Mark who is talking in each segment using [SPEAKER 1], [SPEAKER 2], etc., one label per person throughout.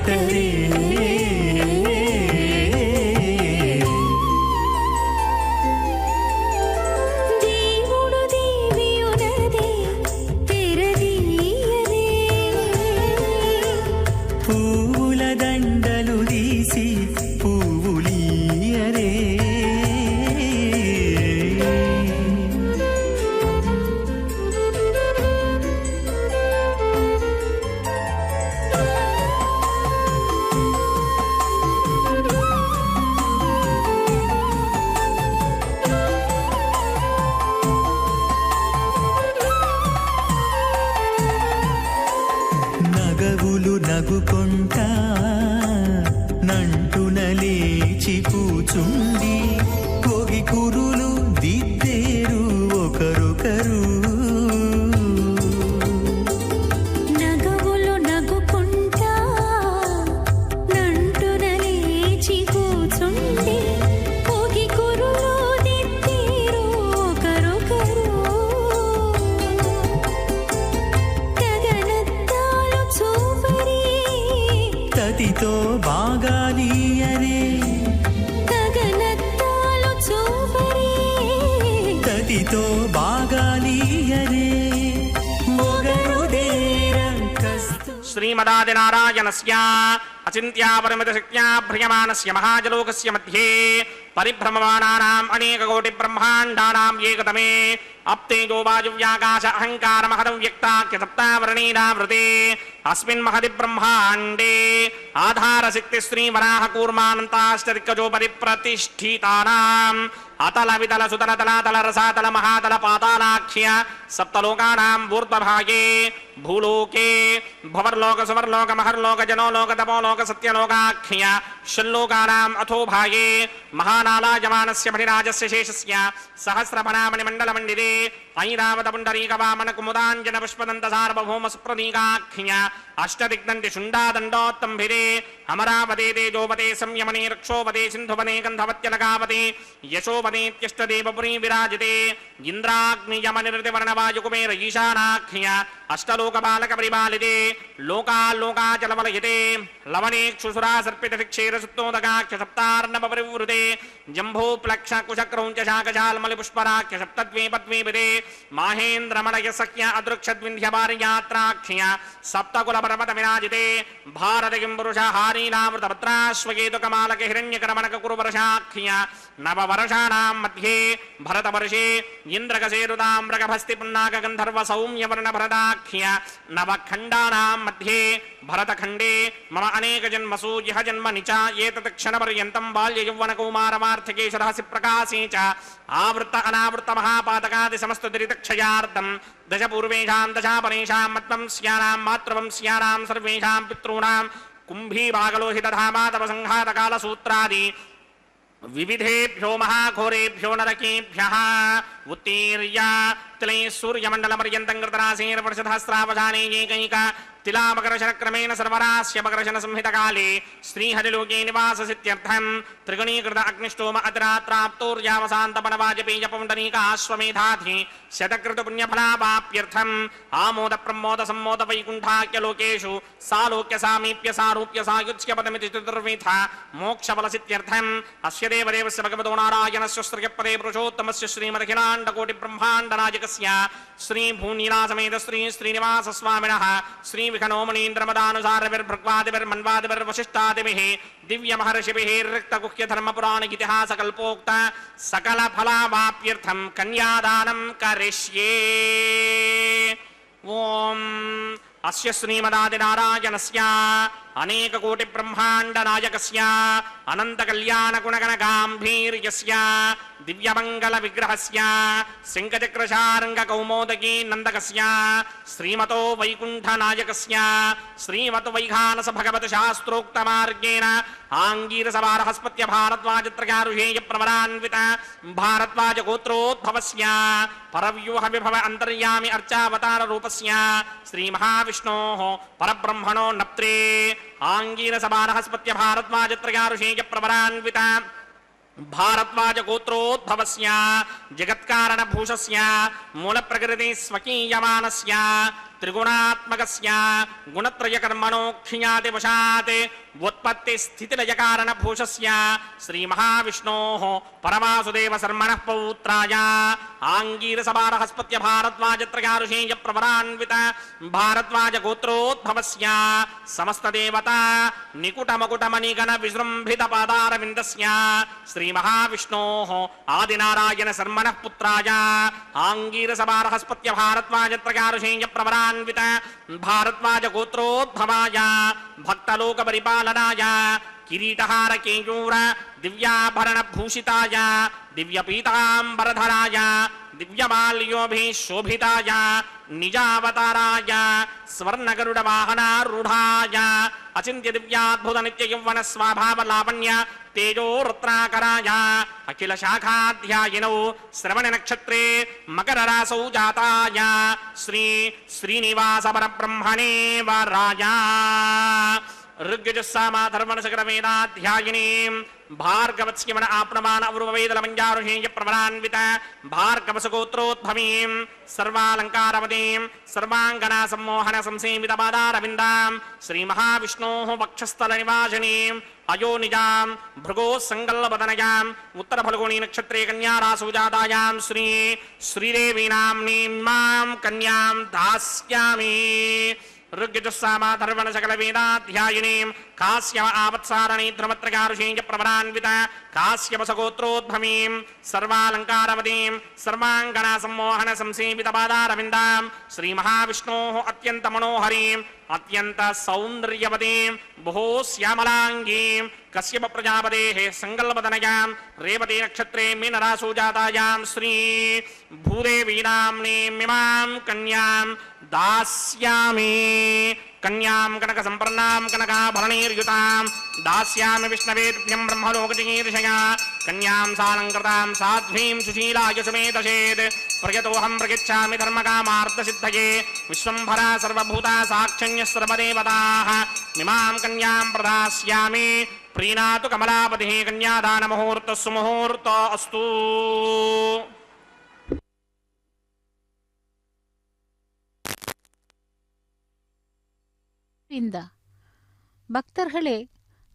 [SPEAKER 1] మాటరే పూల దండలు తీసి పువ్వులియరే నగవులు నగుకొంటా నంటున లేచి కూచుండి కోగి కురులు దిద్దేరు ఒకరొకరు
[SPEAKER 2] నగవులు నగుకొంటా నంటున లేచి కూచుండి కోగి కురులు దిద్దేరు ఒకరొకరు గగనద్దాలు చూపరి
[SPEAKER 1] తతితో బాగాలియరే
[SPEAKER 2] గగనద్దాలు చూపరి
[SPEAKER 1] తతితో బాగాలియరే మొగరుదేరం కస్తు
[SPEAKER 3] శ్రీమదాదినారాయణస్య అచింత్యాపరిమితశక్త్యా భ్రియమానస్య మహాజలోకస్య మధ్యే పరిభ్రమమానానాం అనేకకోటి బ్రహ్మాండానాం ఏకతమే అప్తేజో వాయువ్యాకాశ అహంకార మహదం వ్యక్తాఖ్య సప్తావరణీనావృతే అస్మిన్ మహది బ్రహ్మాండే ఆధారశక్తి శ్రీవరాహ కూర్మానంతాష్టదిక్కజో పరిప్రతిష్ఠితానాం అతల వితల సుతల తలాతల రసాతల మహాతల పాతాళాఖ్య సప్తలోకానాం ఊర్ధ్వభాగే భూలోకే భవర్లోక సువర్లోక మహర్లోక జనోలోక తపోలోక సత్యలోకాఖ్య షల్లోకానాం అథో భాగే మహానాలాయమానస్య మణిరాజస్య శేషస్య సహస్రఫణామణి మండలమండిరే ఐరావత పుండరీక వామన కుముదాంజన పుష్పదంత సార్వభౌమ సుప్రదీకాఖ్య అష్టదిగ్దంతి శుండాదండోత్తంభిరే అమరావతే తేజోపతే సంయమనే రక్షోపతే సింధువనే గంధవత్యలకావతే యశోపతేత్యష్టదేవపురీ విరాజితే ఇంద్రాగ్నియమనిరతివర్ణవాయుకుమేర ఈశానాఖ్య అష్టలోకపాలక పరిపాలితే లోకాల్లోకాచలవలయతే లవణేక్షుసురా సర్పిత క్షీరసుత్తోదకాఖ్య సప్తార్ణవ పరివృతే జంభూ ప్లక్ష కుశక్రౌంచ శాకశాల్మలి పుష్పరాఖ్య సప్తద్వీపద్వీపితే మాహేంద్రమలయ సఖ్య అదృక్షద్వింధ్యపారియాత్రాఖ్య సప్తకుల పర్వత విరాజితే భారతకిం పురుష హారీనామృతపత్రాశ్వకేతుకమాలక హిరణ్యకరమణక కురువర్షాఖ్య నవవర్షాణాం మధ్యే భరతవర్షే ఇంద్రకసేరుతామ్రకభస్తి పున్నాక గంధర్వ సౌమ్యవర్ణ భరతాఖ్య నవఖండానాం మధ్యే భరతఖండే మమ అనేక జన్మసు ఇహ జన్మని చ ఏతత్ క్షణపర్యంతం బాల్య యౌవన కౌమారవార్ధకేశరహసి ప్రకాశే చ ఆవృత్త అనావృత్త మహాపాతకాది సమస్త దురితక్షయార్థం దశ పూర్వేషాం దశాపరేషాం మత్వం స్యానాం మాతృవంశ్యానాం సర్వేషాం పితॄణాం కుంభీభాగలోహితధామాతవ సంఘాతకాల సూత్రాది వివిధేభ్యో మహాఘోరేభ్యో నరకేభ్యః ఉత్తీర్య తిలై సూర్యమండలపర్యంతం కృతరాశేర్వర్షధస్రావధానే ఏకైక తిలామకరశనక్రమేణ సర్వరాస్య మకరశన సంహితకాలే శ్రీహరిలోకే నివాససిత్యర్థం త్రిగుణీకృత అగ్నిష్టోమ అతిరాత్రాప్తోర్యావసాంతపనవాజపేయపౌండరీక ఆశ్వమేధాధి శతకృత పుణ్యఫలావాప్యర్థం ఆమోద ప్రమోద సమ్మోద వైకుంఠాఖ్యలోకేషు సాలోక్య సామీప్య సారూప్య సాయుజ్య పదమితి చతుర్విధ మోక్షఫలసిత్యర్థం అస్య దేవదేవస్య భగవతో నారాయణస్య శ్రియపదే పురుషోత్తమస్య శ్రీమదఖిలాండకోటి బ్రహ్మాండనాయకస్య శ్రీ భూనీలాసమేత శ్రీ శ్రీనివాస స్వామినః శ్రీ విఘనోమణీంద్రమదానుసారవిర్భృగ్వాదిభిర్మన్వాదిభిర్వశిష్టాదిभिः दिव्यमहर्षिभिः ऋक्तगुह्यधर्मपुराणगितिहासकल्पोक्त सकलफलावाप्यर्थं कन्यादानं करिष्ये। ओम अस्य श्रीमदादिनारायणस्य अनेककोटि ब्रह्मांड नायकस्य अनंत कल्याण गुणगण गांभीर्यस्य दिव्यमंगल विग्रहस्य सिंहचक्रशार्ंग कौमोदकी नंदकस्य श्रीमतो वैकुंठ नायकस्य श्रीमत वैखानस भगवत शास्त्रोक्त मार्गेण आंगीरस बारहस्पत्य भारद्वाज त्रयारुषेय प्रवरान्वित भारद्वाज गोत्रोद्भवस्य परव्यूह विभव अंतर्यामि अर्चावतार रूपस्य श्री महाविष्णोः परब्रह्मणो नप्त्रे आंगीरस बारहस्पत्य भारद्वाज त्रयारुषेय प्रवरान्वित भारद्वाज गोत्रोद्भवस्य जगत्कारण भूषस्य मूल प्रकृति स्वकीयमानस्य ತ್ರಿಗುಣಾತ್ಮಕಸ್ಯ ಗುಣತ್ರಯ ಕರ್ಮಣೋಕ್ಷಿಯಾತಿ ವಶಾತ್ ವ್ಯುತ್ಪತ್ತಿ ಸ್ಥಿತಿಲಯ ಕಾರಣಭೂಷಸ್ಯ ಶ್ರೀ ಮಹಾವಿಷ್ಣೋಃ ಪರಮಾಸುದೇವ ಶರ್ಮಣಃ ಪೌತ್ರಾಯ ಆಂಗೀರಸಭಾರಹಸ್ಪತ್ಯ ಭಾರದ್ವಾಜತ್ರಯಾರುಷೇಯ ಪ್ರವರಾನ್ವಿತ ಭಾರದ್ವಾಜ ಗೋತ್ರೋದ್ಭವಸ್ಯ ಸಮಸ್ತ ದೇವತಾ ನಿಕುಟ ಮಕುಟಮಣಿಗಣ ವಿಜೃಂಭಿತ ಪಾದಾರವಿಂದಸ್ಯ ಶ್ರೀ ಮಹಾವಿಷ್ಣೋಃ ಆದಿನಾರಾಯಣ ಶರ್ಮಣಃ ಪುತ್ರಾಯ ಆಂಗೀರಸಭಾರಹಸ್ಪತ್ಯ ಭಾರದ್ವಾಜತ್ರಯಾರುಷೇಯ ಪ್ರವರಾನ್ವಿತ ಭಾರದ್ವಾಜ ಗೋತ್ರೋದ್ಭವಾಯ ಭಕ್ತಲೋಕ ಪರಿಪಾಲನಾಯ ಕಿರೀಟಹಾರ ಕೇಯೂರ ದಿವ್ಯಾಭರಣ ಭೂಷಿತಾಯ ದಿವ್ಯಪೀತಾಂಬರಧರಾಯ ದಿವ್ಯಮಾಲ್ಯೋಭಿಶೋಭಿತಾಯ ನಿಜಾವತಾರಾಯ ಸ್ವರ್ಣಗರುಡ ವಾಹನಾರೂಢಾಯ ಅಚಿಂತ್ಯ ದಿವ್ಯಾದ್ಭುತ ನಿತ್ಯ ಯೌವನ ಸ್ವಭಾವ ಲಾವಣ್ಯ ತೇಜೋ ರತ್ನಾಕರಾಯ ಅಖಿಲ ಶಾಖಾಧ್ಯಾಯಿನೌ ಶ್ರವಣ ನಕ್ಷತ್ರೇ ಮಕರ ರಾಸೌ ಜಾತಾಯ ಶ್ರೀ ಶ್ರೀನಿವಾಸ ಪರಬ್ರಹ್ಮಣೇ ವರಾಯ ಋಗ್ಯಜಸ್ಸಾಮಾಧರ್ಮಣಸಕರವೇದಾಧ್ಯಾಯಿನೀಂ ಭಾರ್ಗವತ್ಸ್ಯಮನ ಆಪ್ನಮಾನ ಅಪೂರ್ವವೇದಲಮಂಜಾರುಷೇಯ ಪ್ರವರಾನ್ವಿತ ಭಾರ್ಗವಸಗೋತ್ರೋದ್ಭವೀಂ ಸರ್ವಾಲಂಕಾರವದೀಂ ಸರ್ವಾಂಗನಾ ಸಮ್ಮೋಹನ ಸಂಸೇವಿತ ಪಾದಾರವಿಂದಾಂ ಶ್ರೀ ಮಹಾವಿಷ್ಣೋಃ ವಕ್ಷಸ್ಥಲ ನಿವಾಸಿನೀಂ ಅಯೋನಿಜಾಂ ಭೃಗೋ ಸಂಗಲ್ಲವದನಯಾಂ ಉತ್ತರ ಫಲ್ಗುಣಿ ನಕ್ಷತ್ರೇ ಕನ್ಯಾ ರಾಸು ಜಾತಾಯಾಂ ಶ್ರೀ ಶ್ರೀದೇವೀನಾಮ್ನೀಂ ಮಾಂ ಕನ್ಯಾಂ ದಾಸ್ಯಾಮಿ ಋಗ್ಯಜಸ್ಸಾಮಾಧರ್ಮಣ ಸಕಲ ವೇದಾಧ್ಯಾಯಿನೀಂ ಕಾಶ್ಯವ ಆವತ್ಸಾರಣೀಧ್ರಮತ್ರಗಾರುಷೇಯ ಪ್ರವರಾನ್ವಿತ ಕಾಶ್ಯಪಸಗೋತ್ರೋದ್ಭವೀಂ ಸರ್ವಾಲಂಕಾರವದೀಂ ಸರ್ವಾಂಗನಾ ಸಮ್ಮೋಹನ ಸಂಸೇವಿತ ಪಾದಾರವಿಂದಾಂ ಶ್ರೀ ಮಹಾವಿಷ್ಣೋಃ ಅತ್ಯಂತ ಮನೋಹರೀಂ ಅತ್ಯಂತ ಸೌಂದರ್ಯವದೀಂ ಬಹು ಶ್ಯಾಮಲಾಂಗೀಂ ಕಶ್ಯಪ ಪ್ರಜಾಪತೇಃ ಸಂಗಲ್ವದನಯಾಂ ರೇವತಿ ನಕ್ಷತ್ರೇ ಮೀನರಾಸು ಜಾತಾಯಾಂ ಶ್ರೀ ಭೂದೇವೀನಾಮ್ನೀಂ ಇಮಾಂ ಕನ್ಯಾಂ दास्यामि कन्यां कनक संपन्नां कनकाभरणैर्युतां दास्यामि विष्णवे तुभ्यं ब्रह्मलोकजिगीर्षया कन्यां सालङ्कृतां साध्वीं सुशीलाय समेतशेत् प्रयतोऽहं प्रयच्छामि धर्मकामार्थसिद्धये विश्वम्भरा सर्वभूता साक्षण्यः सर्वदेवताः इमां कन्यां प्रदास्यामि प्रीणातु कमलापतिः कन्यादानमुहूर्तः सुमुहूर्तो अस्तु
[SPEAKER 4] பக்தர்களே,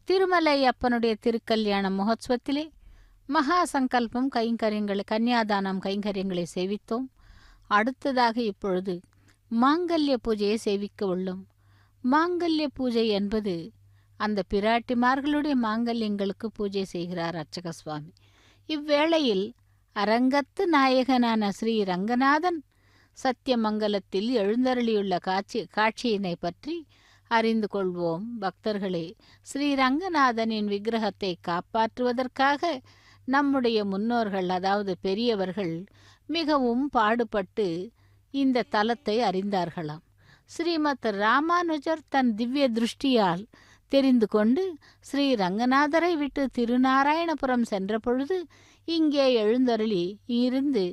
[SPEAKER 4] திருமலை அப்பனுடைய திருக்கல்யாண மகோத்சவத்திலே மகா சங்கல்பம் கைங்கரியங்களை கன்னியாதானம் கைங்கரியங்களை சேவித்தோம். அடுத்ததாக இப்பொழுது மாங்கல்ய பூஜையை சேவிக்க உள்ளோம். மாங்கல்ய பூஜை என்பது அந்த பிராட்டிமார்களுடைய மாங்கல்யங்களுக்கு பூஜை செய்கிறார் அர்ச்சக சுவாமி. இவ்வேளையில் அரங்கத்து நாயகனான ஸ்ரீ ரங்கநாதன் சத்தியமங்கலத்தில் எழுந்தருளியுள்ள காட்சியினை பற்றி அறிந்து கொள்வோம். பக்தர்களே, ஸ்ரீ ரங்கநாதனின் விக்கிரகத்தை காப்பாற்றுவதற்காக நம்முடைய முன்னோர்கள், அதாவது பெரியவர்கள், மிகவும் பாடுபட்டு இந்த தலத்தை அறிந்தார்களாம். ஸ்ரீமத் ராமானுஜர் தன் திவ்ய திருஷ்டியால் தெரிந்து கொண்டு ஸ்ரீ ரங்கநாதரை விட்டு திருநாராயணபுரம் சென்ற பொழுது இங்கே எழுந்தருளி இருந்து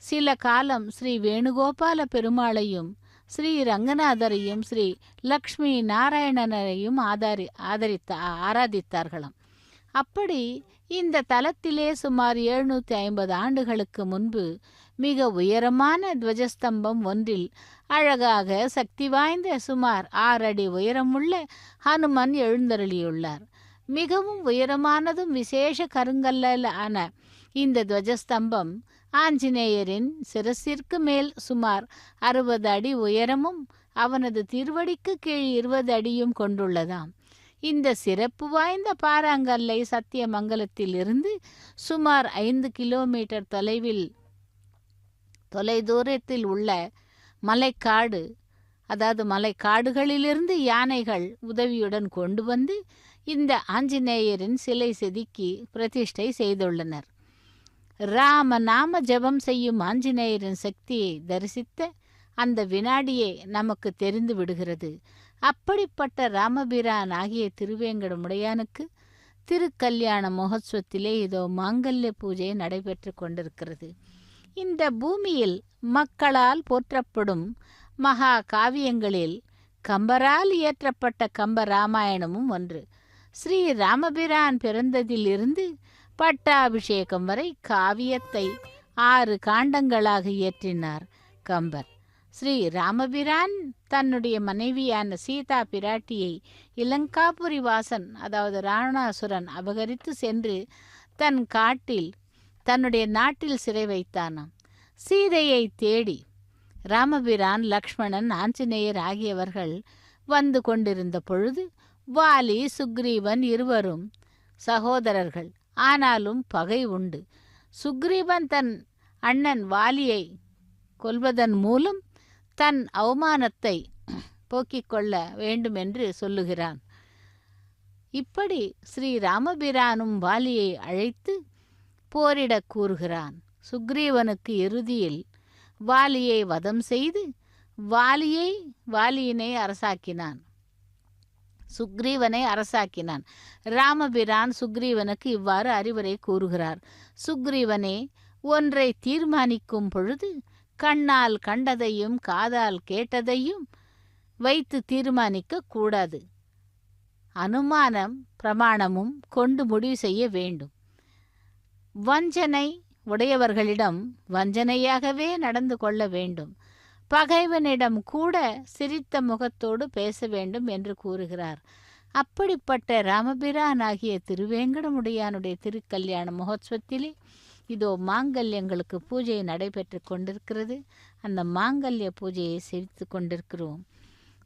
[SPEAKER 4] சில காலம் ஸ்ரீ வேணுகோபால பெருமாளையும் ஸ்ரீ ரங்கநாதரையும் ஸ்ரீ லக்ஷ்மி நாராயணனையும் ஆராதித்தார்களாம். அப்படி இந்த தலத்திலே சுமார் 750 ஆண்டுகளுக்கு முன்பு மிக உயரமான துவஜஸ்தம்பம் ஒன்றில் அழகாக சக்தி வாய்ந்த சுமார் 6 அடி உயரமுள்ள ஹனுமன் எழுந்தருளியுள்ளார். மிகவும் உயரமானதும் விசேஷ கருங்கல்லால் ஆன இந்த துவஜஸ்தம்பம் ஆஞ்சநேயரின் சிரசிற்கு மேல் சுமார் 60 அடி உயரமும் அவனது திருவடிக்கு கீழ் 20 அடியும் கொண்டுள்ளதாம். இந்த சிறப்பு வாய்ந்த பாறாங்கல்லை சத்தியமங்கலத்தில் இருந்து சுமார் 5 கிலோமீட்டர் தொலைதூரத்தில் உள்ள மலைக்காடு, அதாவது மலைக்காடுகளிலிருந்து யானைகள் உதவியுடன் கொண்டு வந்து இந்த ஆஞ்சநேயரின் சிலை செதுக்கி பிரதிஷ்டை செய்துள்ளனர். ராம நாம ஜபம் செய்யும் ஆஞ்சநேயரின் சக்தியை தரிசித்த அந்த வினாடியே நமக்கு தெரிந்து விடுகிறது. அப்படிப்பட்ட ராமபிரான் ஆகிய திருவேங்கடமுடையானுக்கு திருக்கல்யாண மகோத்சவத்திலே இதோ மாங்கல்ய பூஜை நடைபெற்று கொண்டிருக்கிறது. இந்த பூமியில் மக்களால் போற்றப்படும் மகா காவியங்களில் கம்பரால் இயற்றப்பட்ட கம்ப ராமாயணமும் ஒன்று. ஸ்ரீ ராமபிரான் பிறந்ததிலிருந்து பட்டாபிஷேகம் வரை காவியத்தை 6 காண்டங்களாக இயற்றினார் கம்பர். ஸ்ரீ ராமபிரான் தன்னுடைய மனைவியான சீதா பிராட்டியை இலங்காபுரி வாசன் அதாவது ராவணாசுரன் அபகரித்து சென்று தன் காட்டில் தன்னுடைய நாட்டில் சிறை வைத்தானாம். சீதையை தேடி ராமபிரான், லக்ஷ்மணன், ஆஞ்சநேயர் ஆகியவர்கள் வந்து கொண்டிருந்த பொழுது வாலி, சுக்ரீவன் இருவரும் சகோதரர்கள். ஆனாலும் பகை உண்டு. சுக்ரீவன் தன் அண்ணன் வாலியை கொல்வதன் மூலம் தன் அவமானத்தை போக்கிக் கொள்ள வேண்டும் என்று சொல்லுகிறான். இப்படி ஸ்ரீ ராமபிரானும் வாலியை அழைத்து போரிடக் கூறுகிறான். சுக்ரீவனுக்கு இறுதியில் வாலியை வதம் செய்து வாலியினை அரசாக்கினான், சுக்ரீவனை அரசாக்கினான். ராமபிரான் சுக்ரீவனுக்கு இவ்வாறு அறிவுரை கூறுகிறார். சுக்ரீவனே, ஒன்றை தீர்மானிக்கும் பொழுது கண்ணால் கண்டதையும் காதால் கேட்டதையும் வைத்து தீர்மானிக்க கூடாது. அனுமானம் பிரமாணமும் கொண்டு முடிவு செய்ய வேண்டும். வஞ்சனை உடையவர்களிடம் வஞ்சனையாகவே நடந்து கொள்ள வேண்டும். பகைவனிடம் கூட சிரித்த முகத்தோடு பேச வேண்டும் என்று கூறுகிறார். அப்படிப்பட்ட ராமபிரான் ஆகிய திருவேங்கடமுடையானுடைய திருக்கல்யாண மகோத்சவத்திலே இதோ மாங்கல்யங்களுக்கு பூஜை நடைபெற்று கொண்டிருக்கிறது. அந்த மாங்கல்ய பூஜையை செவித்து கொண்டிருக்கிறோம்.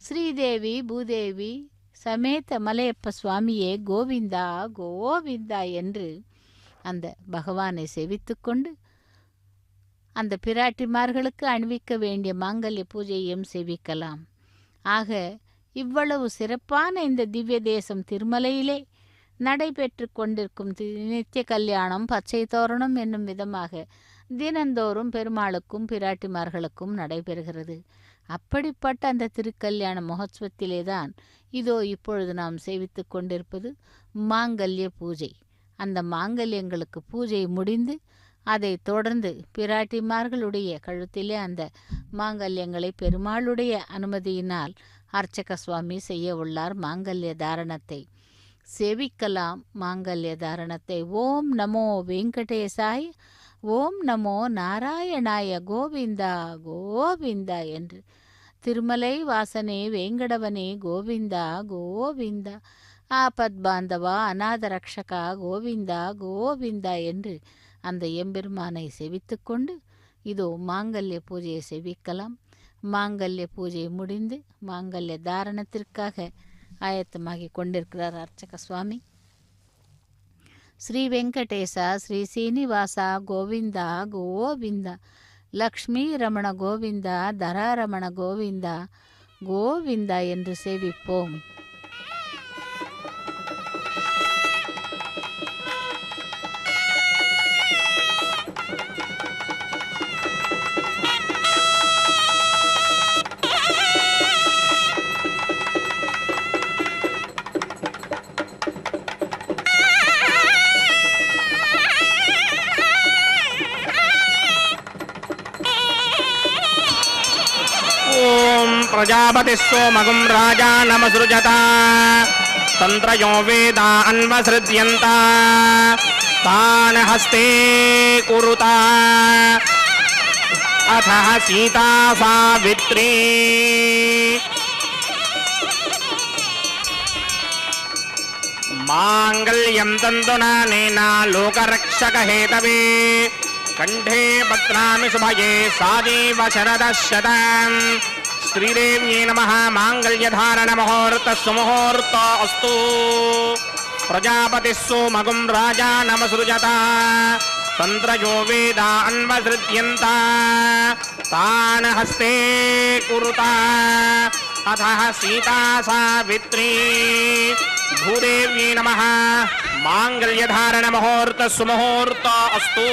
[SPEAKER 4] ஸ்ரீதேவி பூதேவி சமேத மலையப்ப சுவாமியே கோவிந்தா கோவிந்தா என்று அந்த பகவானை செவித்து கொண்டு அந்த பிராட்டிமார்களுக்கு அணிவிக்க வேண்டிய மாங்கல்ய பூஜையும் செவிக்கலாம். ஆக இவ்வளவு சிறப்பான இந்த திவ்ய தேசம் திருமலையிலே நடைபெற்று கொண்டிருக்கும் நித்திய கல்யாணம் பச்சை தோரணம் என்னும் விதமாக தினந்தோறும் பெருமாளுக்கும் பிராட்டிமார்களுக்கும் நடைபெறுகிறது. அப்படிப்பட்ட அந்த திருக்கல்யாண மகோத்சவத்திலே தான் இதோ இப்பொழுது நாம் சேவித்து கொண்டிருப்பது மாங்கல்ய பூஜை. அந்த மாங்கல்யங்களுக்கு பூஜை முடிந்து அதை தொடர்ந்து பிராட்டிமார்களுடைய கழுத்திலே அந்த மாங்கல்யங்களை பெருமாளுடைய அனுமதியினால் அர்ச்சக சுவாமி செய்ய உள்ளார். மாங்கல்ய தாரணத்தை செவிக்கலாம். மாங்கல்ய தாரணத்தை ஓம் நமோ வெங்கடேசாய், ஓம் நமோ நாராயணாய, கோவிந்தா கோவிந்தா என்று திருமலை வாசனே வேங்கடவனே கோவிந்தா கோவிந்தா, ஆபத் பாந்தவா அநாத ரக்ஷகா கோவிந்தா கோவிந்தா என்று அந்த எம்பெருமானை செவித்து கொண்டு இதோ மாங்கல்ய பூஜையை செவிக்கலாம். மாங்கல்ய பூஜை முடிந்து மாங்கல்ய தாரணத்திற்காக ஆயத்தமாகி கொண்டிருக்கிறார் அர்ச்சக சுவாமி. ஸ்ரீ வெங்கடேசா, ஸ்ரீ சீனிவாசா கோவிந்தா கோவிந்தா, லக்ஷ்மி ரமண கோவிந்தா, தராரமண கோவிந்தா கோவிந்தா என்று சேவிப்போம்.
[SPEAKER 3] प्रजापति सोमगुं राजा नमसृजता तंत्रयो वेदा अन्वसृज्यन्ता तान् हस्ते कुरुता अथः सीता सावित्री मांगल्यं तन्तुनानेन लोकरक्षकहेतवे कंठे बध्नामि शुभये साजीव शरदः शतम्। श्रीदेव्यै नमः। मांगल्यधारण मुहूर्त सुमुहूर्त अस्तु। प्रजापतिः सोमगुं राजा नमसृजता तंत्रयो वेदा अन्वसृज्यन्ता तान् हस्ते कुरुता अथः सीता सावित्री। भूदेव्यै नमः। मांगल्यधारण मुहूर्त सुमुहूर्त अस्तु।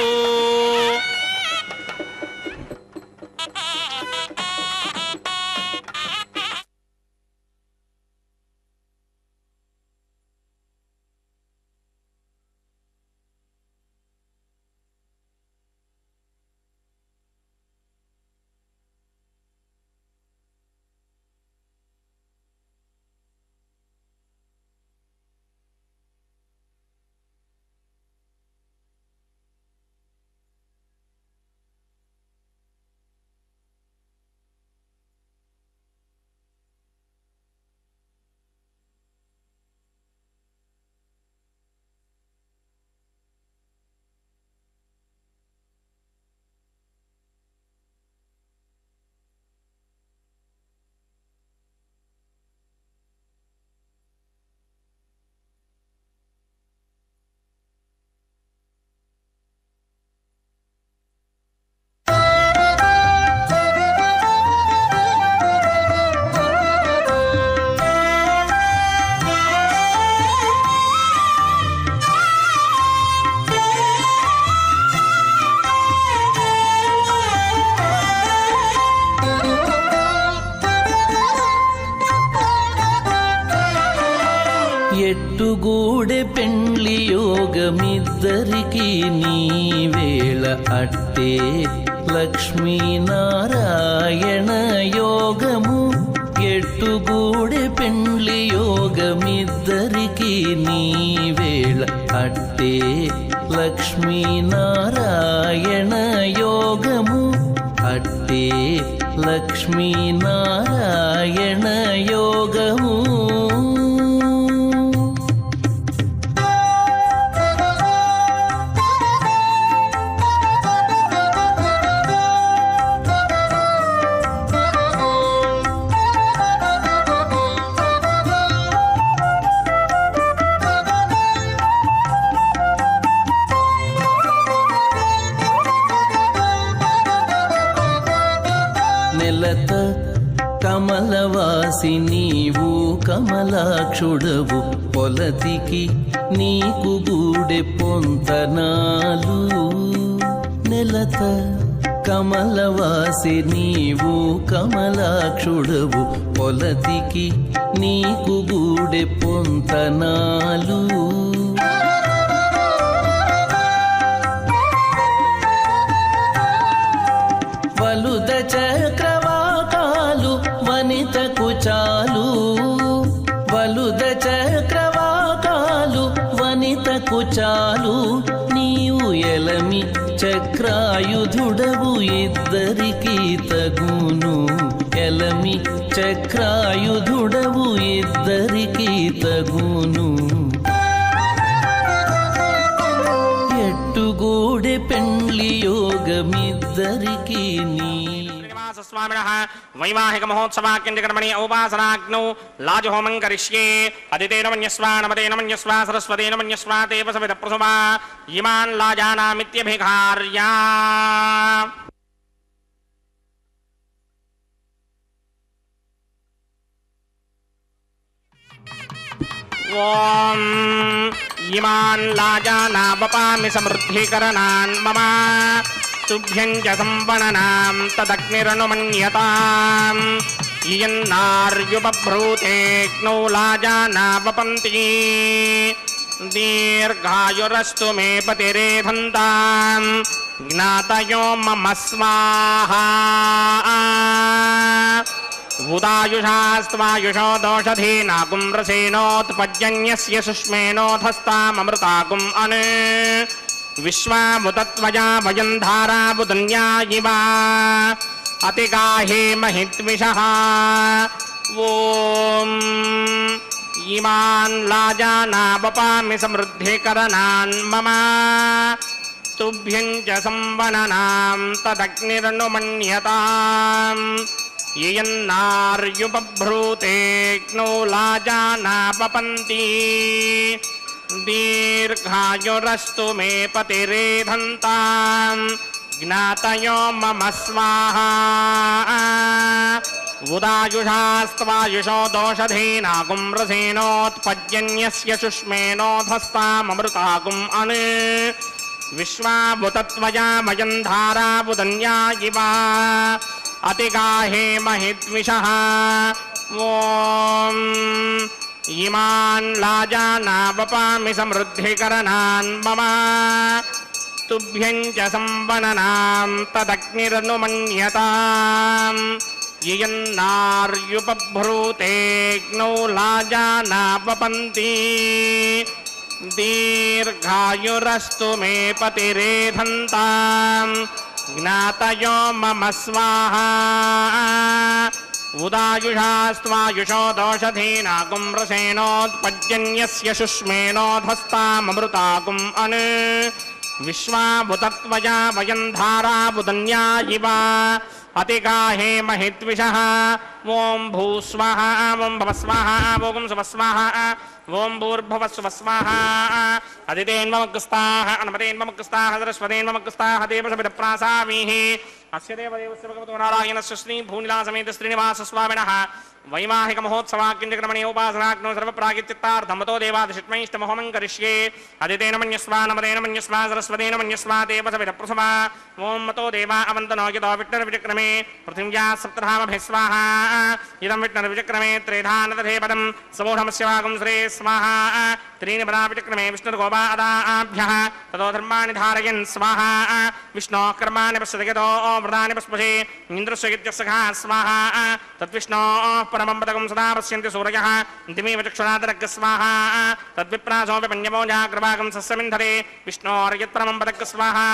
[SPEAKER 5] ఎట్టుగూడె పెండ్లి యోగమిద్దరికి నీ వేళ అట్టే లక్ష్మీనారాయణ యోగము ఎట్టుగూడె పెండ్లి యోగమిద్దరికి నీ వేళ అట్టే లక్ష్మీనారాయణ యోగము అట్టే లక్ష్మీనారాయణ యోగము నెలత కమలవాసి నీవు కమలాక్షుడవు పొలతికి నీకు గూడె పొంతనాలు నెలత కమలవాసి నీవు కమలాక్షుడవు పొలతికి నీకు గూడె పొంతనాలు వలుద చక్రవాకాలు వనితకు చాలు వలుద చక్రవాకాలు వనితకు చాలు నీవు ఎలమి చక్రాయుధుడవు ఇద్దరికి తగును ఎలమి చక్రాయుధుడవు ఇద్దరికి తగును ఎట్టుగూడె పెండ్లి యోగమిద్దరికి నీ
[SPEAKER 3] స్వామినః వైవాహిక మహోత్సవాక్యంజకర్మణి ఔపాసనాగ్నౌ లాజహోమం కరిష్యే అదితేన మన్యస్వా నమతేన మన్యస్వా సరస్వతేన మన్యస్వా తేవ సవిత ప్రసుమా ఇమాన్ లాజానామిత్యభిఘార్యా. ఓం ఇమాన్ లాజానావపామి సమృద్ధికరణాన్ మమ తుభ్యం చ సంవననాం తదగ్నిరనుమన్యతాం ఇయన్నార్యుపభ్రూతేగ్నౌ లాజానావపంతి దీర్ఘాయురస్తు మే పతిరేధంతాం జ్ఞాతయో మమ స్వాహా ఉదాయుషాస్త్వాయుషో దోషధీనాగుం రసేనోత్పజ్జన్యస్య సుష్మేనోధస్తామమృతాగుం అనే విశ్వాముతత్వజా వయం ధారాబుధన్యా ఇవ అతిగాహే మహిద్విషః. ఓం ఇమాన్ లాజానావపామి సమృద్ధికరణాన్ మమ తుభ్యం చ సంవననాం తదగ్నిరనుమన్యతాం యయన్నార్యుపభ్రూతేగ్నౌ లాజానావపంతి దీర్ఘాయురస్తు మే పతిరేధంతాం జ్ఞాతయో మమ స్వాహా ఉదాయుషాస్త్వాయుషో దోషధీనాగుం రసేనోత్పజ్జన్యస్య సుష్మేనోధస్తామమృతాగుం అనే విశ్వాభుతత్వజా వయం ధారాబుధన్యా ఇవ అతిగాహే మహిద్విషః. ఓం ఇమాన్ లాజానావపామి సమృద్ధికరణాన్ మమ తుభ్యం చ సంవననాం తదగ్నిరనుమన్యతాం యయన్నార్యుపభ్రూతేగ్నౌ లాజానావపంతి దీర్ఘాయురస్తు మే పతిరేధంతాం జ్ఞాతయో మమ స్వాహా ఉదాయుషాస్త్వాయుషో దోషధీనాగుం రసేనోత్పజ్జన్యస్య సుష్మేనోధస్తామమృతాగుం అనే విశ్వాభుతత్వజా వయం ధారాబుధన్యా ఇవ అతిగాహే మహిద్విషః. ఓం భూస్వః ఓం భవస్వః ఓం సువస్వః ఓం భూర్భువస్సువస్వః అదితేన్మమగ్రస్తాః అనమతేన్మమగ్రస్తాః సరస్వతేన్మమగ్రస్తాః దేవసవిదప్రాసామీః అస్య దేవదేవస్య భగవతో నారాయణస్య శ్రీ భూనిలాసమేత శ్రీనివాస స్వామినః వైవాహిక మహోత్సవాక్యంజకర్మణి ఉపాసనాగ్నో సర్వప్రాగిత్యర్థమతో దేవాదిషిట్మైష్టమహోమం కరిష్యే అదితేన మన్యస్వా నమతేన మన్యస్వా సరస్వతేన మన్యస్వా దేవసవిదప్రసమా ఓం మతో దేవా అవంతనో యతో విష్ణుర్విచక్రమే పృథివ్యా సప్తధామభిస్వాహ इदं विष्णुर्विचक्रमे त्रेधानदधे पदं समूढमस्य वागं श्रे स्वाहा त्रीणि पदाविचक्रमे विष्णुर्गोपादाभ्यः ततो धर्माणि धारयन् स्वाहा विष्णोः कर्माणि पश्यतो व्रतानि पस्पशे इन्द्रस्य इत्यस्सखा स्वाहा तद्विष्णोः परमं पदकं सदा पश्यन्ति सूरयः दिमेव चक्षुरादरग् स्वाहा तद्विप्रासो विपन्यवो जाग्रभागं सस्यमिन्धरे विष्णोर्यत्परमं पदक् स्वाहा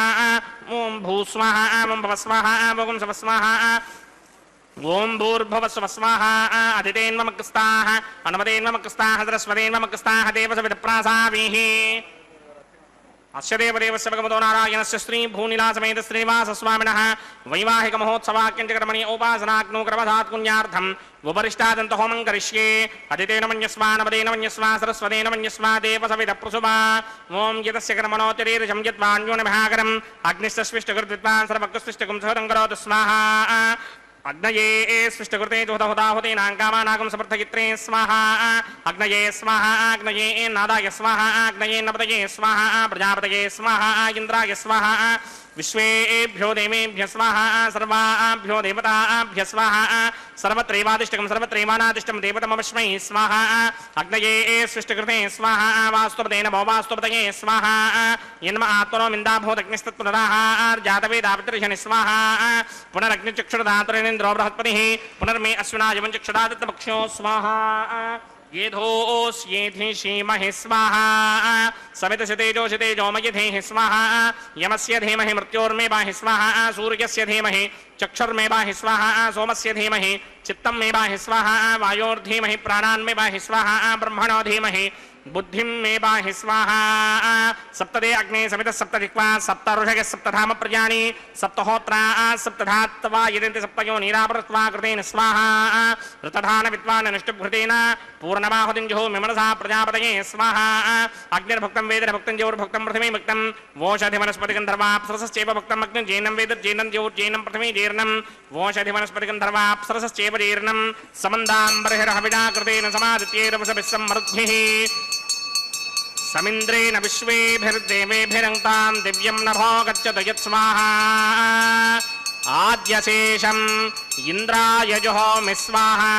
[SPEAKER 3] ॐ भूस्वाहा ॐ भवस्वाहा ॐ सवस्वाहा ओम भूर्भुवस्सुवः स्वाहा अदितेन्वमकृस्ताः अनुमतेन्वमकृस्ताः सरस्वतेन्वमकृस्ताः देवसविदप्रासावीः अस्य देवदेवस्य भगवतो नारायणस्य श्री भूनिलासमेत श्रीनिवासस्वामिनः वैवाहिकमहोत्सवाख्यञ्चकर्मणि उपासनाग्नो क्रमधात्पुण्यार्थम् उपरिष्टादन्तहोमं करिष्ये अदितेन मन्यस्वा नवदेन मन्यस्वा सरस्वतेन मन्यस्वा देवसविदप्रसुवा ॐ यतस्य कर्मणोत्तरीर्षं यद्वान्योनमहाकरम् अग्निस्तस्विष्टकृद्विद्वान् सर्वकृस्विष्टकुं सहतं करोतु स्वाहा अग्नये सृष्टकृते जुहतहुताहुतीनां कामानागं समर्थयित्रे स्वाहा अग्नये स्वाहा अग्नये नादाय स्वाहा अग्नये नपतये स्वाहा प्रजापतये स्वाहा इन्द्राय स्वाहा विश्वेभ्यो देवेभ्यः स्वाहा सर्वाभ्यो देवताभ्यः स्वाहा सर्वत्रैवादिष्टकं सर्वत्रैवानादिष्टं देवतमवस्मै स्वाहा अग्नये सृष्टकृते स्वाहा वास्तुपते नमो वास्तुपतये स्वाहा यन्म आत्मनो मिन्दाभूतग्निस्तत्पुनराः जातवेदावितर्षणि स्वाहा पुनरग्निचक्षुरधातुरेन्द्रो बृहस्पतिः पुनर्मे अश्विनायवं चक्षुरादित्यपक्षो स्वाहा येधोऽस्येधिषीमहि स्वाहा सवितशतेजोषितेजोमयधेः स्वाहा यमस्य धीमहि मृत्योर्मे बाहि स्वाहा सूर्यस्य धीमहि चक्षुर्मे बाहि स्वाहा सोमस्य धीमहि चित्तं मे बाहि स्वाहा वायोर्धीमहि प्राणान्मे बाहि स्वाहा ब्रह्मणो धीमहि बुद्धिं मे बाहि स्वाहा सप्तदे अग्ने समितः सप्तजिह्वा सप्तऋषयः सप्तधाम प्रजानि सप्तहोत्रा सप्तधात्वा यदन्ति सप्तयो नीरापरत्वा कृतेन स्वाहा ऋतधान विद्वान् निष्टुभृतेन पूर्णमाहुतिं जुहोमि मनसा प्रजापतये स्वाहा अग्निर्भुक्तं वेदर्भुक्तं ज्योर्भुक्तं पृथिवी भुक्तं वोषधिवनस्पतिगन्धर्वाप्सरसश्चैव भुक्तं अग्निर्जैनं वेदर्जैनं ज्योर्जैनं पृथिवी जीर्णं वोषधिवनस्पतिगन्धर्वाप्सरसश्चैव जीर्णं समन्दाम्बर्हिरहविडा कृतेन समादित्यैरवसभिः सम्मरुद्भिः समिन्द्रेण विश्वेभिर्देवेभिरङ्क्तां दिव्यं नभो गच्छतु यत्स्वाहा आद्यशेषम् इन्द्राय जुहोमि स्वाहा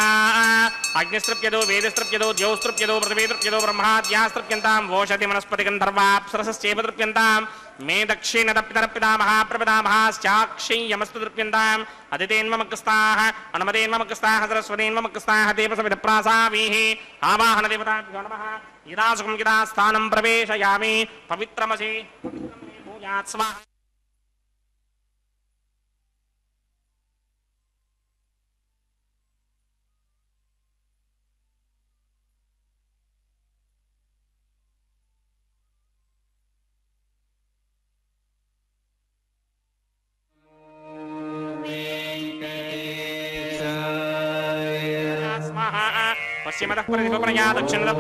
[SPEAKER 3] अग्निस्तृप्यतो वेदस्तृप्यतो ज्योस्तृप्यतो पृथिवीतृप्यतो ब्रह्माद्यास्तृप्यन्तां वोषधि वनस्पतिगन्धर्वाप्सरसश्चैव तृप्यन्तां मे दक्षिणतपितरपितामहाप्रपितामहाश्चाक्षय्यमस्तु तृप्यन्ताम् अदितेन्वमकृस्ताः अनुमतेन्वमकृस्ताः सरस्वतेन्वमकृस्ताः देवसविदप्रासावीः आवाहनदेवताभ्यो नमः यदा सुखं यदा स्थानं प्रवेशयामि पवित्रमसि भूयात् स्वाहा पश्चिमतः प्रतिपप्रया दक्षिणतः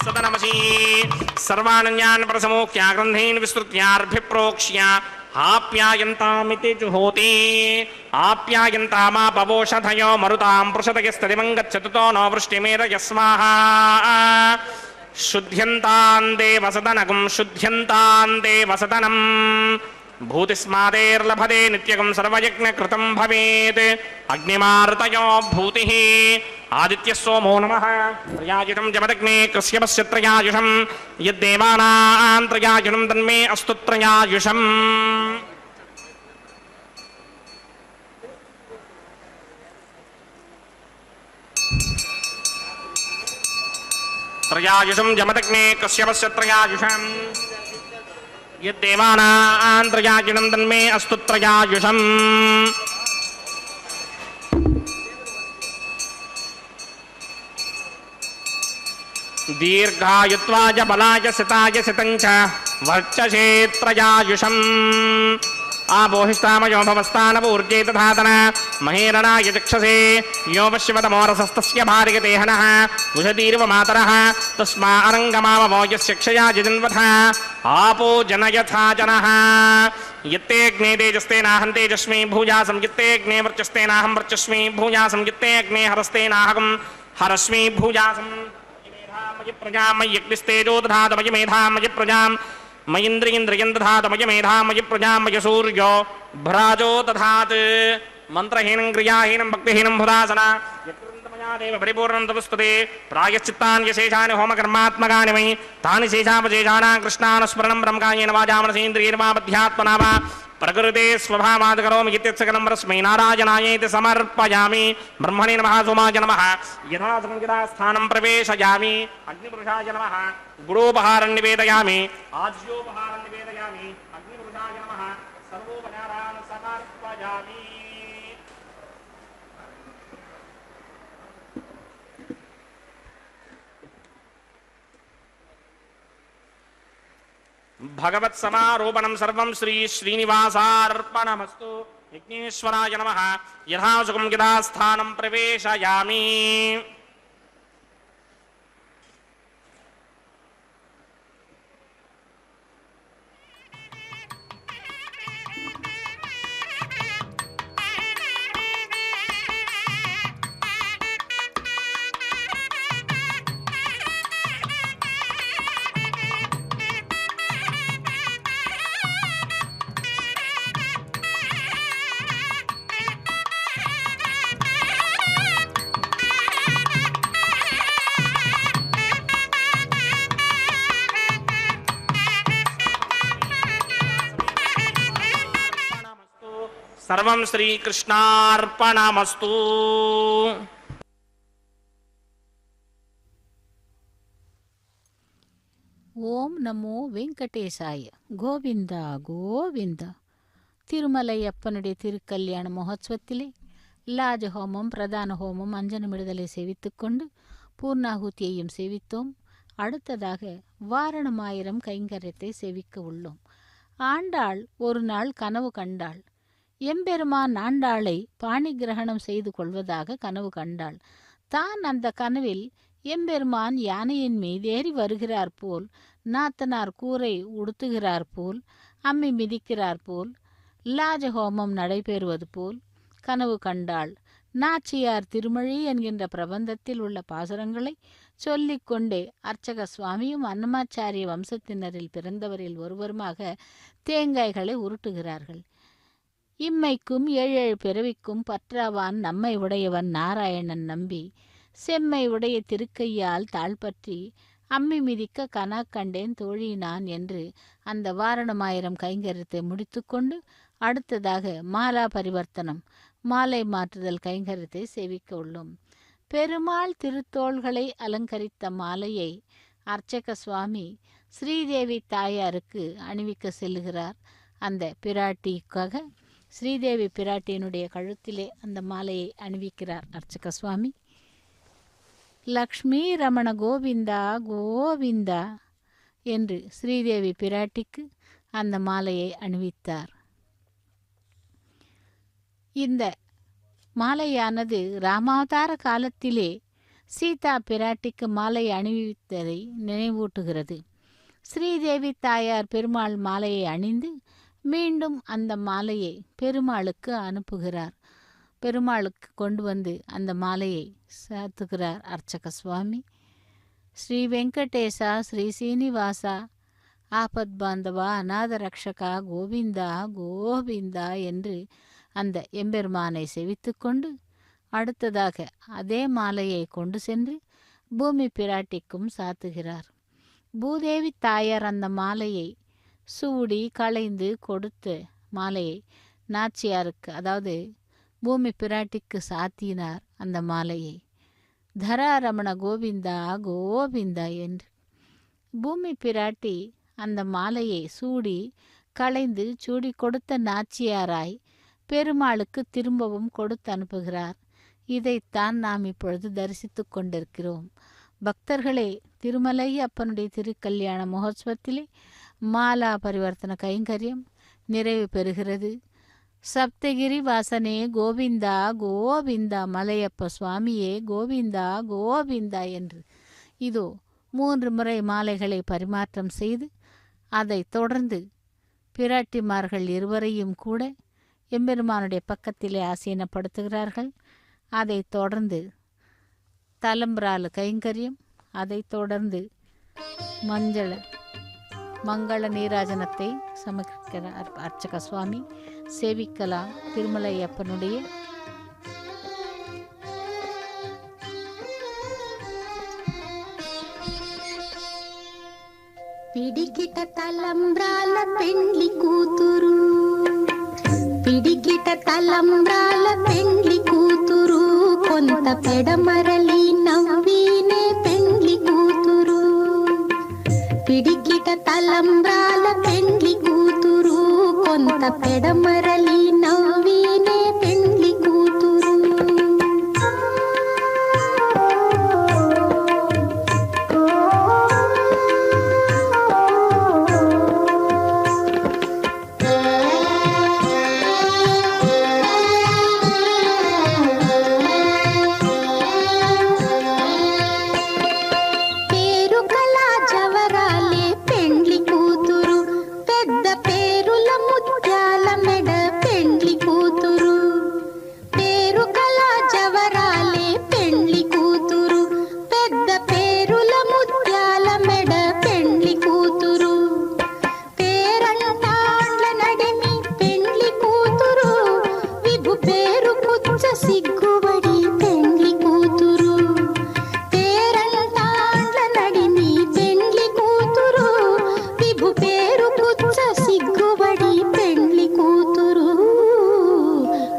[SPEAKER 3] सदनमसि सर्वानन्यान् प्रसमोक्ष्या ग्रन्थीन् विस्तृत्यार्भिप्रोक्ष्य आप्यायन्तामिति जुहोति आप्यायन्तामापवोषधयो मरुतां पृषतयस्तदिवं गच्छतु नो वृष्टिमेरयस्वाहा शुद्ध्यन्तां देवसदनगं शुद्ध्यन्तां देवसदनम् भूतिस्मादेर्लभते नित्यगं सर्वयज्ञकृतं भवेत् अग्निमार्तयो भूतिः आदित्यः सोमो नमः त्रयायुषं जपदग्ने कश्यपस्य त्रयायुषं यद्देवानां त्रयायुषं तन्मे अस्तु त्रयायुषम् त्रयायुषं जमदग्ने कश्यपस्य त्रयायुषम् यद्देवानां त्रयायुषं तन्मे अस्तु त्रयायुषम् दीर्घायुत्वाय बलाय सिताय सितं च वर्चसे त्रयायुषम् आबोहिष्टामयो भवस्तानपूर्जे तथातन महेरणाय चक्षसे यो पश्यवतमोरसस्तस्य भार्यते हनः उषतीर्व मातरः तस्मा अरङ्गमावमो यस्य क्षया जजन्वथ आपो जनयथा जनः यत्ते अग्ने तेजस्तेनाहं तेजस्मि भूयासं यत्ते अग्ने वर्चस्तेनाहं वर्चस्मि भूयासं यत्ते अग्ने हरस्तेनाहं हरस्मि भूयासं प्रजा मयि प्रजां मयि अग्निस्तेजो दधातु मयि मेधां मयि प्रजां मयिन्द्रियन्द्रियं दधात मय मेधा मय प्रजा मय सूर्यो भ्राजो दधात् मंत्रहीनं क्रियाहीनं भक्तिहीनं भुदासना यत्कृतमया देव परिपूर्णं तदस्तुते प्रायश्चित्तानि यशेषानि होमकर्मात्मकानि मयि तानि शेषापशेषाणां कृष्णानुस्मरणं ब्रह्मकायेन वाचा मनसेन्द्रियेण वा बुद्ध्यात्मना वा प्रकृते स्वभावात् करोमि इत्यत्सकलं परस्मै नारायणायेति समर्पयामि ब्रह्मणे नमः सोमाय नमः यथा संगीतास्थानं प्रवेशयामि अग्निपुरुषाय नमः गुरोपहारं निवेदयामि आज्योपहारं निवेदयामि अग्निपुरुषाय नमः सर्वोपचारान् समर्पयामि भगवत्समारोपणं सर्वं श्री श्रीनिवासार्पणमस्तु विघ्नेश्वराय नमः यथा सुखं यथा स्थानं प्रवेशयामि सर्वं श्रीकृष्णार्पणमस्तु
[SPEAKER 4] ಓಂ ನಮೋ ವೆಂಕಟೇಶಾಯ ಗೋವಿಂದ ಗೋವಿಂದ திருமலையப்பனுடைய திருக்கல்யாண மகோத்சவத்திலே லாஜ ஹோமம் பிரதான ஹோமம் அஞ்சனமிடுதலை சேவித்துக்கொண்டு பூர்ணாகுதியையும் சேவித்தோம். அடுத்ததாக வாரணமாயிரம் கைங்கரியத்தை சேவிக்க உள்ளோம். ஆண்டாள் ஒரு நாள் கனவு கண்டாள். எம்பெருமான் ஆண்டாளை பாணி கிரகணம் செய்து கொள்வதாக கனவு கண்டாள். தான் அந்த கனவில் எம்பெருமான் யானையின் மீதேறி வருகிறார் போல், நாத்தனார் கூரை உடுத்துகிறார் போல், அம்மி மிதிக்கிறார் போல், லாஜஹோமம் நடைபெறுவது போல் கனவு கண்டாள். நாச்சியார் திருமொழி என்கின்ற பிரபந்தத்தில் உள்ள பாசுரங்களை சொல்லிக்கொண்டே அர்ச்சக சுவாமியும் அன்னமாச்சாரிய வம்சத்தினரில் பிறந்தவரில் ஒருவருமாக தேங்காய்களை உருட்டுகிறார்கள். இம்மைக்கும் ஏழு பிறவிக்கும் பற்றாவான் நம்மை உடையவன் நாராயணன் நம்பி செம்மை உடைய திருக்கையால் தாழ்பற்றி அம்மி மிதிக்க கனா கண்டேன் தோழி நான் என்று அந்த வாரணமாயிரம் கைங்கரியத்தை முடித்துக்கொண்டு அடுத்ததாக மாலா பரிவர்த்தனம் மாலை மாற்றுதல் கைங்கரியத்தை சேவிக்க உள்ளோம். பெருமாள் திருத்தோள்களை அலங்கரித்த மாலையை அர்ச்சக சுவாமி ஸ்ரீதேவி தாயாருக்கு அணிவிக்க செல்லுகிறார். அந்த பிராட்டிக்காக ஸ்ரீதேவி பிராட்டியினுடைய கழுத்திலே அந்த மாலையை அணிவிக்கிறார் அர்ச்சக சுவாமி. லக்ஷ்மி ரமண கோவிந்தா கோவிந்தா என்று ஸ்ரீதேவி பிராட்டிக்கு அந்த மாலையை அணிவித்தார். இந்த மாலையானது ராமாவதார காலத்திலே சீதா பிராட்டிக்கு மாலை அணிவித்ததை நினைவூட்டுகிறது. ஸ்ரீதேவி தாயார் பெருமாள் மாலையை அணிந்து மீண்டும் அந்த மாலையை பெருமாளுக்கு அனுப்புகிறார். பெருமாளுக்கு கொண்டு வந்து அந்த மாலையை சாத்துகிறார் அர்ச்சக சுவாமி. ஸ்ரீ வெங்கடேசா ஸ்ரீ சீனிவாசா ஆபத் பாந்தவா அநாத ரக்ஷகா கோவிந்தா கோவிந்தா என்று அந்த எம்பெருமானை செவித்து கொண்டு அடுத்ததாக அதே மாலையை கொண்டு சென்று பூமி பிராட்டிக்கும் சாத்துகிறார். பூதேவி தாயார் அந்த மாலையை சூடி களைந்து கொடுத்த மாலையை நாச்சியாருக்கு, அதாவது பூமி பிராட்டிக்கு சாத்தினார் அந்த மாலையை. தராரமண கோவிந்தா கோவிந்தா என்று பூமி பிராட்டி அந்த மாலையை சூடி களைந்து சூடி கொடுத்த நாச்சியாராய் பெருமாளுக்கு திரும்பவும் கொடுத்து அனுப்புகிறார். இதைத்தான் நாம் இப்பொழுது தரிசித்து கொண்டிருக்கிறோம். பக்தர்களே, திருமலை அப்பனுடைய திருக்கல்யாண மகோத்சவத்திலே மாலா பரிவர்த்தன கைங்கரியம் நிறைவு பெறுகிறது. சப்தகிரி வாசனே கோவிந்தா கோவிந்தா, மலையப்ப சுவாமியே கோவிந்தா கோவிந்தா என்று இதோ 3 முறை மாலைகளை பரிமாற்றம் செய்து அதை தொடர்ந்து பிராட்டிமார்கள் இருவரையும் கூட எம்பெருமானுடைய பக்கத்திலே ஆசீனப்படுத்துகிறார்கள். அதை தொடர்ந்து தலம்பிரால் கைங்கரியம், அதை தொடர்ந்து மஞ்சள் మంగళ నీరాజనத்தை சமர்ப்பிக்கிற அர்ச்சக சுவாமி சேவிக்கலாம் திருமலையப்பனுடைய
[SPEAKER 2] పిడికిట తలంబ్రాల పెండ్లి కూతురు, పిడికిట తలంబ్రాల పెండ్లి కూతురు, కొంత పెడమరలి నవ్వినే పెండ్లి కూతురు. పిడికిట తలంబ్రాల పెండ్లి కూతురు, కొంత పెడమరలి నవ్వినే పెండ్లి కూతురు.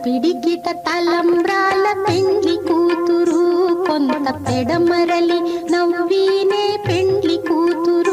[SPEAKER 2] పిడికిట తలంబ్రాల పెండ్లి కూతురు, కొంత పెడమరలి నవ్వినే పెండ్లి కూతురు.